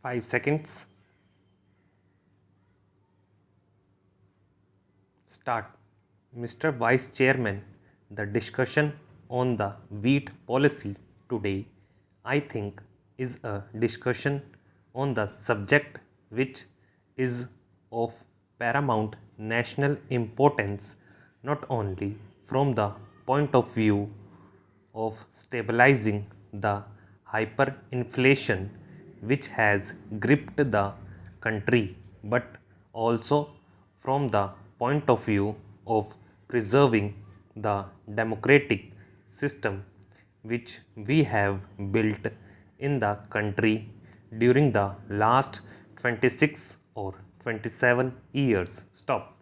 5 seconds. Start. Mr. Vice Chairman, the discussion on the wheat policy today, I think, is a discussion on the subject which is of paramount national importance not only from the point of view of stabilizing the hyperinflation which has gripped the country, but also from the point of view of preserving the democratic system which we have built in the country during the last 26 or 27 years. Stop.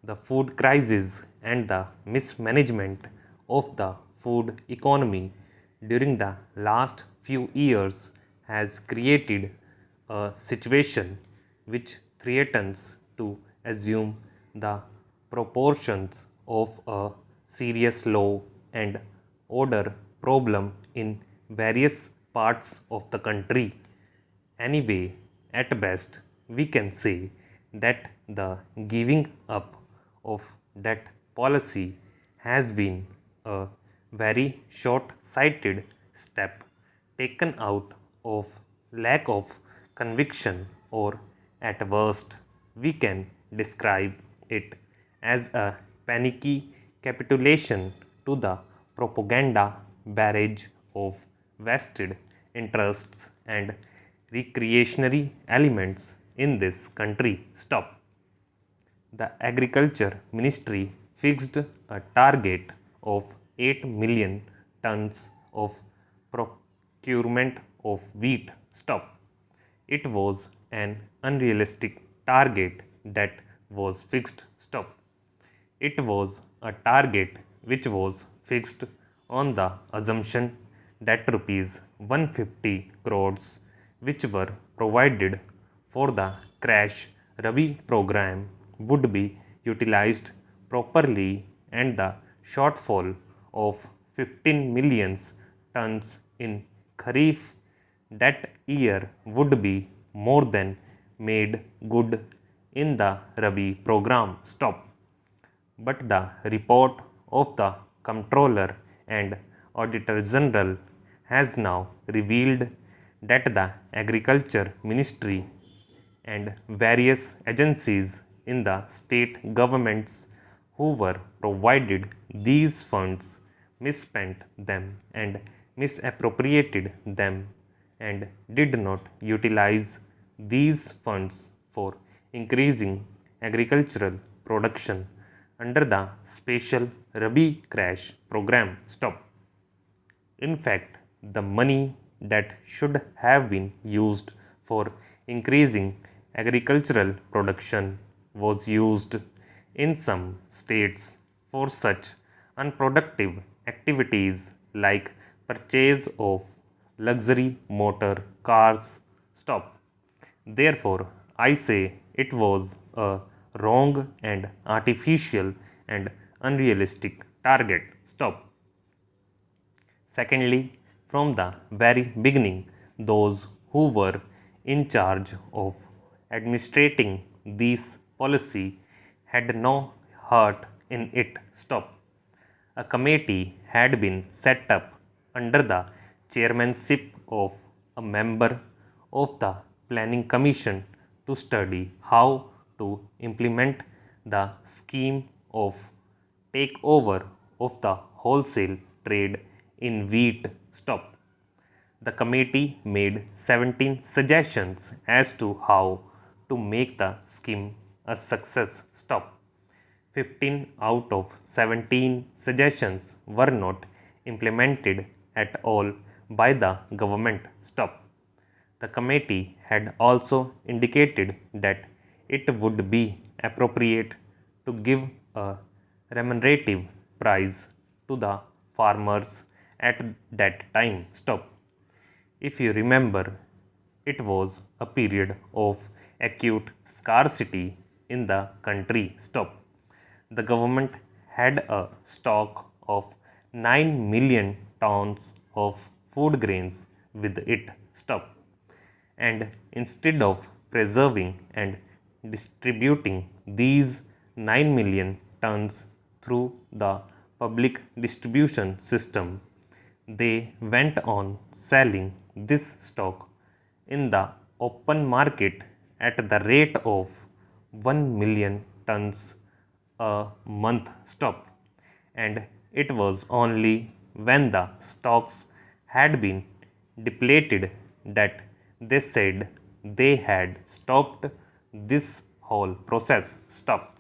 The food crisis and the mismanagement of the food economy during the last few years has created a situation which threatens to assume the proportions of a serious law and order problem in various parts of the country. Anyway, at best, we can say that the giving up of that policy has been a very short sighted step taken out of lack of conviction, or at worst, we can describe it as a panicky capitulation to the propaganda barrage of vested interests and recreationary elements in this country. Stop. The Agriculture Ministry fixed a target of 8 million tons of procurement of wheat. Stop. It was an unrealistic target that was fixed. Stop. It was a target which was fixed on the assumption that rupees 150 crores which were provided for the crash Rabi program would be utilized properly, and the shortfall of 15 million tons in Kharif that year would be more than made good in the Rabi program. Stop. But the report of the Comptroller and Auditor General has now revealed that the Agriculture Ministry and various agencies in the state governments who were provided these funds misspent them and misappropriated them and did not utilize these funds for increasing agricultural production under the special Rabi crash program. Stop. In fact, the money that should have been used for increasing agricultural production was used in some states for such unproductive activities like purchase of luxury motor cars. Stop. Therefore, I say it was a wrong and artificial and unrealistic target. Stop. Secondly, from the very beginning, those who were in charge of administrating this policy had no heart in it. Stop. A committee had been set up under the chairmanship of a member of the Planning Commission to study how to implement the scheme of takeover of the wholesale trade in wheat. Stop. The committee made 17 suggestions as to how to make the scheme a success. Stop. 15 out of 17 suggestions were not implemented at all by the government. Stop. The committee had also indicated that it would be appropriate to give a remunerative price to the farmers at that time. Stop. If you remember, it was a period of acute scarcity in the country. Stop. The government had a stock of 9 million tons of food grains with it. Stop. and instead of preserving and distributing these 9 million tons through the public distribution system, they went on selling this stock in the open market at the rate of 1 million tons a month stop. And it was only when the stocks had been depleted that they said they had stopped this whole process. Stop.